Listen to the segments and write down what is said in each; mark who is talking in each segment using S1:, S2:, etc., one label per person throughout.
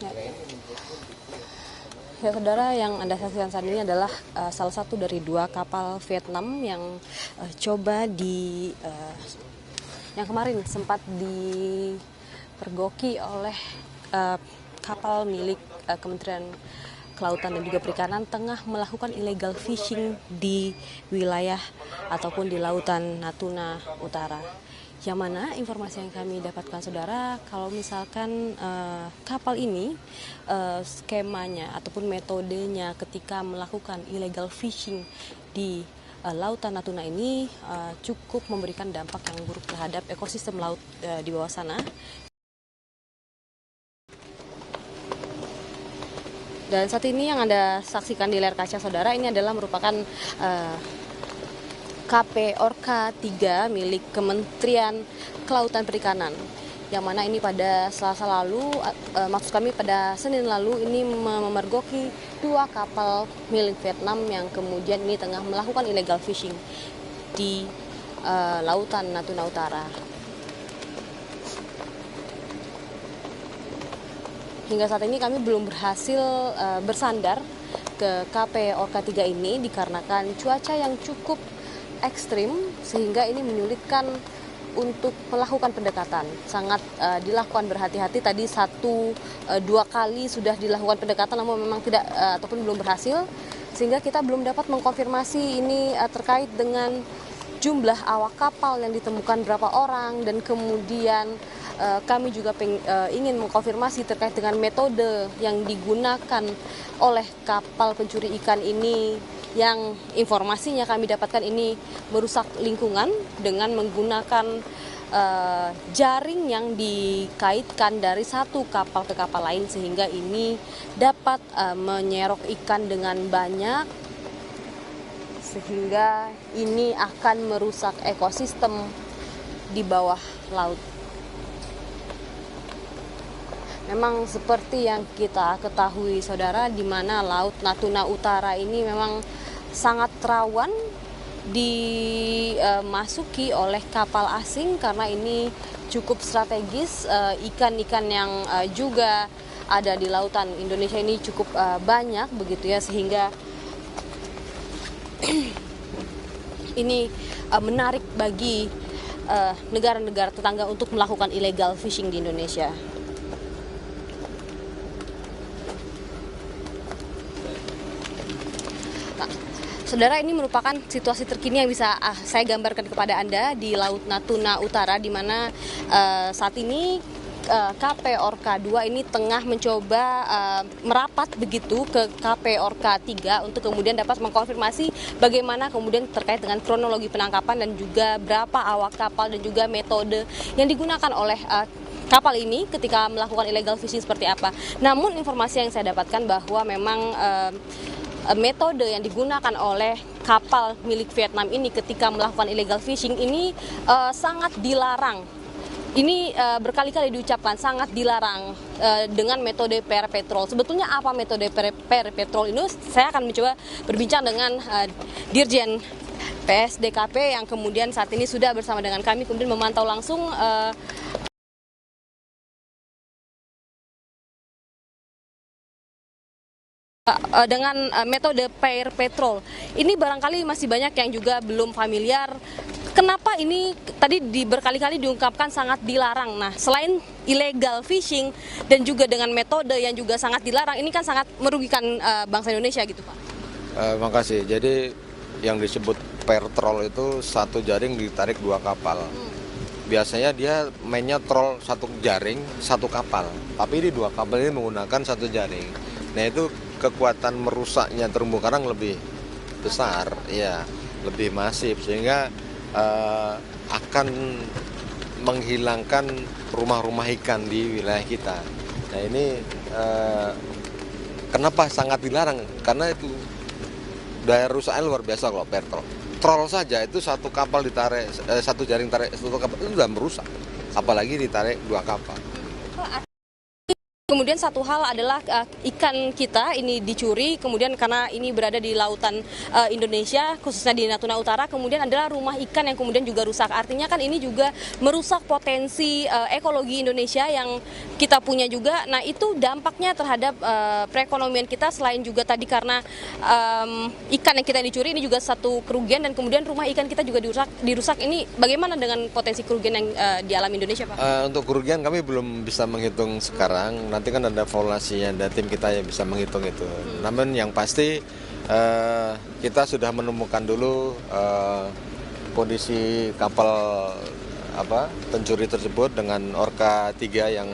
S1: Ya, saudara, yang Anda saksikan saat ini adalah salah satu dari dua kapal Vietnam yang yang kemarin sempat dipergoki oleh kapal milik Kementerian Kelautan dan juga Perikanan tengah melakukan illegal fishing di wilayah ataupun di lautan Natuna Utara. Yang mana informasi yang kami dapatkan, saudara, kalau misalkan kapal ini skemanya ataupun metodenya ketika melakukan illegal fishing di lautan Natuna ini cukup memberikan dampak yang buruk terhadap ekosistem laut di bawah sana. Dan saat ini yang Anda saksikan di layar kaca, saudara, ini adalah merupakan KP Orka 3 milik Kementerian Kelautan Perikanan, yang mana ini pada Selasa lalu, maksud kami pada Senin lalu, ini memergoki dua kapal milik Vietnam yang kemudian ini tengah melakukan illegal fishing di lautan Natuna Utara. Hingga saat ini kami belum berhasil bersandar ke KP Orka 3 ini dikarenakan cuaca yang cukup ekstrim, sehingga ini menyulitkan untuk melakukan pendekatan. Sangat dilakukan berhati-hati. Tadi dua kali sudah dilakukan pendekatan, namun memang tidak ataupun belum berhasil, sehingga kita belum dapat mengkonfirmasi ini terkait dengan jumlah awak kapal yang ditemukan berapa orang, dan kemudian kami juga ingin mengkonfirmasi terkait dengan metode yang digunakan oleh kapal pencuri ikan ini, yang informasinya kami dapatkan ini merusak lingkungan dengan menggunakan jaring yang dikaitkan dari satu kapal ke kapal lain, sehingga ini dapat menyerok ikan dengan banyak, sehingga ini akan merusak ekosistem di bawah laut. Memang seperti yang kita ketahui, saudara, di mana laut Natuna Utara ini memang sangat rawan dimasuki oleh kapal asing karena ini cukup strategis. Ikan-ikan yang juga ada di lautan Indonesia ini cukup banyak begitu ya, sehingga ini menarik bagi negara-negara tetangga untuk melakukan illegal fishing di Indonesia. Saudara, ini merupakan situasi terkini yang bisa saya gambarkan kepada Anda di Laut Natuna Utara, di mana saat ini KP Orka 2 ini tengah mencoba merapat begitu ke KP Orka 3 untuk kemudian dapat mengkonfirmasi bagaimana kemudian terkait dengan kronologi penangkapan dan juga berapa awak kapal dan juga metode yang digunakan oleh kapal ini ketika melakukan illegal fishing seperti apa. Namun informasi yang saya dapatkan bahwa memang metode yang digunakan oleh kapal milik Vietnam ini ketika melakukan illegal fishing ini sangat dilarang. Ini berkali-kali diucapkan sangat dilarang dengan metode pair patrol. Sebetulnya apa metode pair patrol ini? Saya akan mencoba berbincang dengan Dirjen PSDKP yang kemudian saat ini sudah bersama dengan kami, kemudian memantau langsung dengan metode pair patrol. Ini barangkali masih banyak yang juga belum familiar. Kenapa ini tadi berkali-kali diungkapkan sangat dilarang? Nah, selain illegal fishing dan juga dengan metode yang juga sangat dilarang, ini kan sangat merugikan bangsa Indonesia gitu, Pak.
S2: Makasih. Jadi yang disebut pair troll itu satu jaring ditarik dua kapal. Biasanya dia mainnya troll satu jaring, satu kapal. Tapi ini dua kapal ini menggunakan satu jaring. Nah, itu kekuatan merusaknya terumbu karang lebih besar, ya, lebih masif, sehingga akan menghilangkan rumah-rumah ikan di wilayah kita. Nah, ini kenapa sangat dilarang? Karena itu daya rusaknya luar biasa kalau pair troll. Troll saja itu satu kapal ditarik, satu jaring tarik satu kapal itu sudah merusak, apalagi ditarik dua kapal.
S1: kemudian satu hal adalah ikan kita ini dicuri, kemudian karena ini berada di lautan Indonesia, khususnya di Natuna Utara, kemudian adalah rumah ikan yang kemudian juga rusak. Artinya kan ini juga merusak potensi ekologi Indonesia yang kita punya juga. Nah, itu dampaknya terhadap perekonomian kita, selain juga tadi karena ikan yang kita dicuri ini juga satu kerugian, dan kemudian rumah ikan kita juga dirusak. Ini bagaimana dengan potensi kerugian yang dialami Indonesia, Pak?
S2: Untuk kerugian kami belum bisa menghitung sekarang. Nanti kan ada valuasinya, ada tim kita yang bisa menghitung itu. Namun yang pasti kita sudah menemukan dulu kondisi kapal pencuri tersebut dengan Orca 3 yang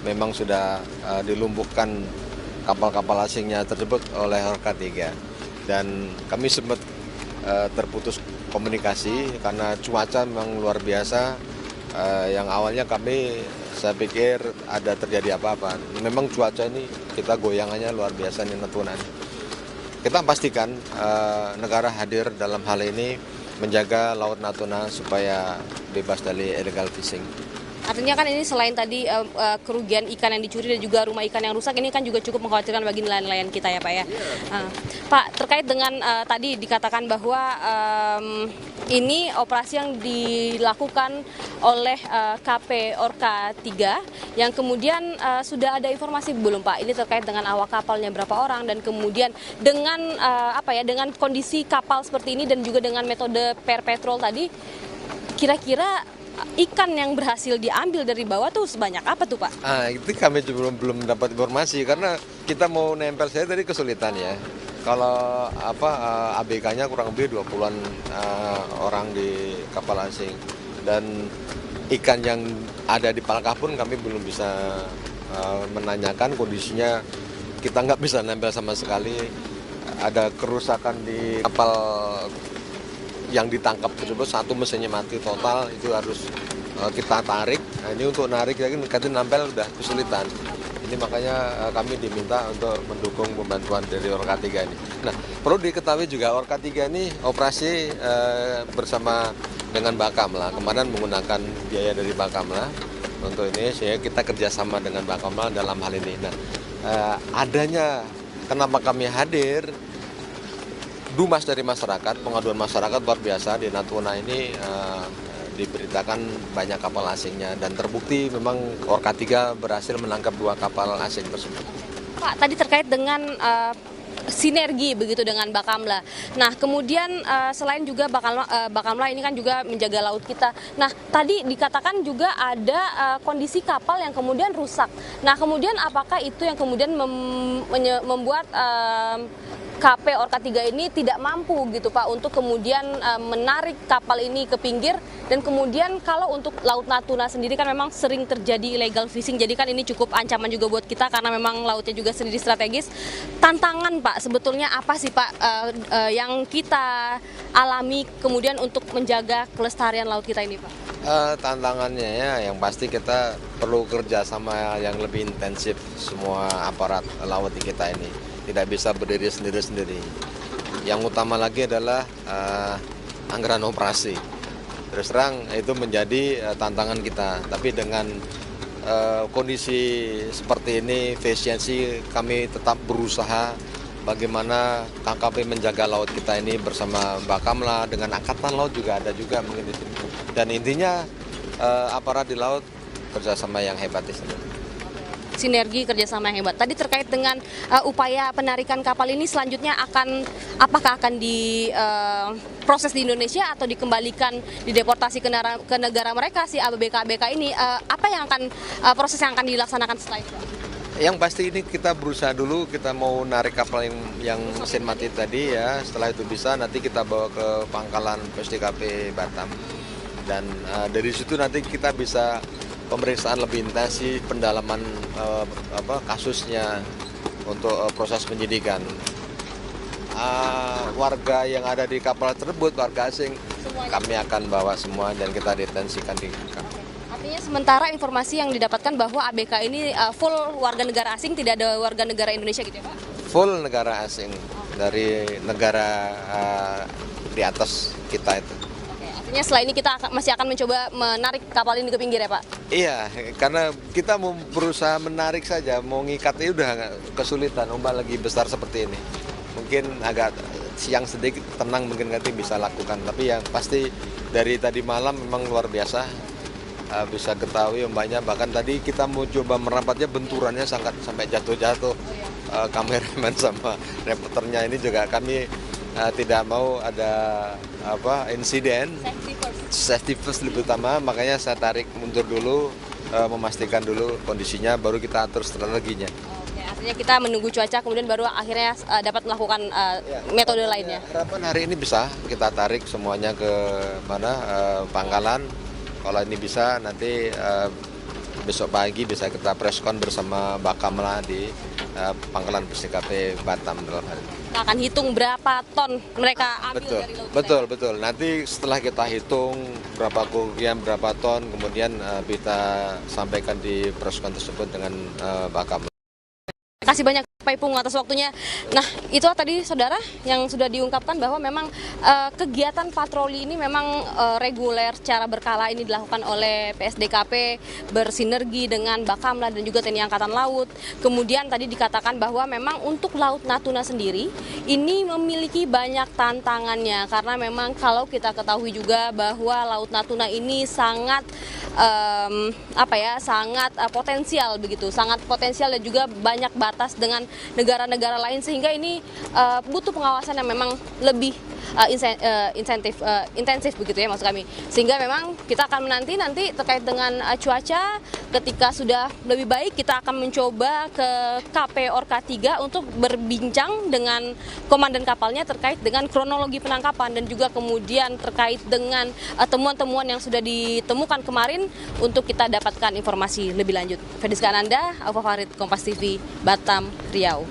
S2: memang sudah dilumpuhkan kapal-kapal asingnya tersebut oleh Orca 3. Dan kami sempat terputus komunikasi karena cuaca memang luar biasa. Yang awalnya saya pikir ada terjadi apa-apa. Memang cuaca ini kita goyangannya luar biasa di Natuna. Kita pastikan negara hadir dalam hal ini menjaga Laut Natuna supaya bebas dari illegal fishing.
S1: Artinya kan ini selain tadi kerugian ikan yang dicuri dan juga rumah ikan yang rusak, ini kan juga cukup mengkhawatirkan bagi nelayan-nelayan kita ya Pak ya. Pak, terkait dengan tadi dikatakan bahwa ini operasi yang dilakukan oleh KP Orca 3 yang kemudian sudah ada informasi belum Pak? Ini terkait dengan awak kapalnya berapa orang, dan kemudian dengan dengan kondisi kapal seperti ini dan juga dengan metode pair patrol tadi, kira-kira ikan yang berhasil diambil dari bawah tuh sebanyak apa tuh Pak?
S2: Itu kami belum dapat informasi karena kita mau nempel saya tadi kesulitan ya. Kalau ABK-nya kurang lebih 20-an orang di kapal asing, dan ikan yang ada di Palkah pun kami belum bisa menanyakan kondisinya. Kita nggak bisa nempel sama sekali. Ada kerusakan di kapal yang ditangkap tersebut, satu mesinnya mati total, itu harus kita tarik. Nah, ini untuk narik lagi nanti nempel udah kesulitan. Ini makanya kami diminta untuk mendukung pembantuan dari Orca 3 ini. Nah, perlu diketahui juga Orca 3 ini operasi bersama dengan Bakamla. Kemarin menggunakan biaya dari Bakamla untuk ini, sehingga kita kerjasama dengan Bakamla dalam hal ini. Nah, adanya kenapa kami hadir, dumas dari masyarakat, pengaduan masyarakat luar biasa di Natuna ini, diberitakan banyak kapal asingnya, dan terbukti memang Orca 3 berhasil menangkap 2 kapal asing tersebut.
S1: Pak, tadi terkait dengan sinergi begitu dengan Bakamla. Nah, kemudian selain juga Bakamla ini kan juga menjaga laut kita. Nah, tadi dikatakan juga ada kondisi kapal yang kemudian rusak. Nah, kemudian apakah itu yang kemudian membuat KP Orca 3 ini tidak mampu gitu Pak untuk kemudian menarik kapal ini ke pinggir, dan kemudian kalau untuk Laut Natuna sendiri kan memang sering terjadi illegal fishing, jadi kan ini cukup ancaman juga buat kita karena memang lautnya juga sendiri strategis. Tantangan Pak sebetulnya apa sih Pak yang kita alami kemudian untuk menjaga kelestarian laut kita ini Pak?
S2: Tantangannya ya yang pasti kita perlu kerja sama yang lebih intensif semua aparat laut di kita ini. Tidak bisa berdiri sendiri-sendiri. Yang utama lagi adalah anggaran operasi. Terus terang itu menjadi tantangan kita. Tapi dengan kondisi seperti ini, efisiensi, kami tetap berusaha bagaimana KKP menjaga laut kita ini bersama Bakamla, dengan Angkatan Laut juga ada juga mungkin di sini. Dan intinya aparat di laut kerjasama yang hebat di sini.
S1: Sinergi kerjasama yang hebat. Tadi terkait dengan upaya penarikan kapal ini selanjutnya apakah akan diproses di Indonesia atau dikembalikan, dideportasi ke negara mereka si ABK ini? Apa yang akan proses yang akan dilaksanakan setelah itu?
S2: Yang pasti ini kita berusaha dulu, kita mau narik kapal yang mesin mati tadi ya. Setelah itu bisa, nanti kita bawa ke pangkalan PSDKP Batam. Dan dari situ nanti kita bisa pemeriksaan lebih intensif, pendalaman kasusnya untuk proses penyidikan. Warga yang ada di kapal tersebut, warga asing, semuanya kami akan bawa semua dan kita detensikan di kapal.
S1: Artinya sementara informasi yang didapatkan bahwa ABK ini full warga negara asing, tidak ada warga negara Indonesia gitu ya Pak?
S2: Full negara asing, dari negara di atas kita itu.
S1: Artinya setelah ini kita masih akan mencoba menarik kapal ini ke pinggir ya Pak?
S2: Iya, karena kita mau berusaha menarik saja, mau ngikatnya udah kesulitan, ombak lagi besar seperti ini. Mungkin agak siang sedikit tenang mungkin nanti bisa lakukan, tapi yang pasti dari tadi malam memang luar biasa, bisa ketahui ombaknya, bahkan tadi kita mau coba merampatnya benturannya sangat sampai jatuh-jatuh. Kameramen sama reporternya ini juga kami tidak mau ada insiden, safety first lebih utama, makanya saya tarik mundur dulu, memastikan dulu kondisinya, baru kita atur strateginya.
S1: Oke, artinya kita menunggu cuaca kemudian baru akhirnya dapat melakukan metode lainnya.
S2: Harapan hari ini bisa kita tarik semuanya ke mana, Pangkalan. Kalau ini bisa nanti besok pagi bisa kita preskon bersama Bakamla di Pangkalan PSDKP Batam dalam hal ini.
S1: Kita akan hitung berapa ton mereka ambil dari laut.
S2: Betul. Nanti setelah kita hitung berapa kerugian, berapa ton, kemudian kita sampaikan di preskon tersebut dengan Bakamla.
S1: Terima kasih banyak Pak Ipung atas waktunya. Nah, itu tadi saudara yang sudah diungkapkan bahwa memang kegiatan patroli ini memang reguler secara berkala ini dilakukan oleh PSDKP bersinergi dengan Bakamla dan juga TNI Angkatan Laut. Kemudian tadi dikatakan bahwa memang untuk Laut Natuna sendiri ini memiliki banyak tantangannya karena memang kalau kita ketahui juga bahwa Laut Natuna ini sangat sangat potensial begitu, sangat potensial dan juga banyak batas dengan negara-negara lain sehingga ini butuh pengawasan yang memang lebih intensif begitu ya maksud kami. Sehingga memang kita akan menanti nanti terkait dengan cuaca, ketika sudah lebih baik kita akan mencoba ke KP Orka 3 untuk berbincang dengan komandan kapalnya terkait dengan kronologi penangkapan dan juga kemudian terkait dengan temuan-temuan yang sudah ditemukan kemarin untuk kita dapatkan informasi lebih lanjut. Fediska Ananda, Alfa Farid, Kompas TV, Batam, Riau.